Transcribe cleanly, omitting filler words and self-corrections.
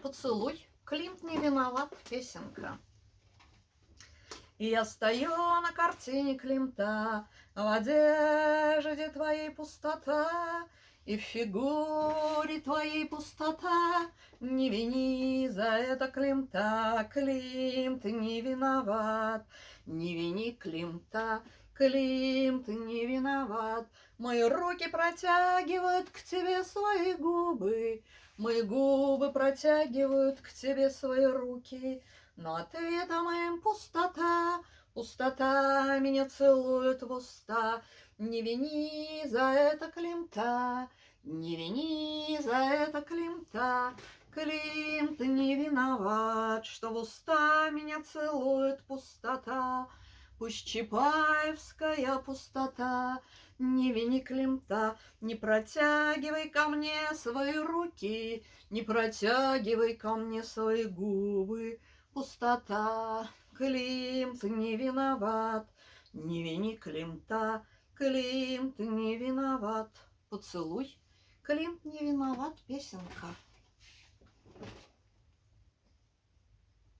Поцелуй. Климт не виноват. Песенка. И я стою на картине Климта, в одежде твоей пустота, и в фигуре твоей пустота. Не вини за это Климта, Климт не виноват. Не вини Климта, Климт не виноват. Мои руки протягивают к тебе свои губы, мои губы протягивают к тебе свои руки, но ответом им пустота. Пустота меня целует в уста. Не вини за это Климта, не вини за это Климта. Климт не виноват, что в уста меня целует пустота. Пусть Чапаевская пустота. Не вини Климта, не протягивай ко мне свои руки, не протягивай ко мне свои губы. Пустота. Климт не виноват, не вини Климта, Климт не виноват. Поцелуй. Климт не виноват. Песенка.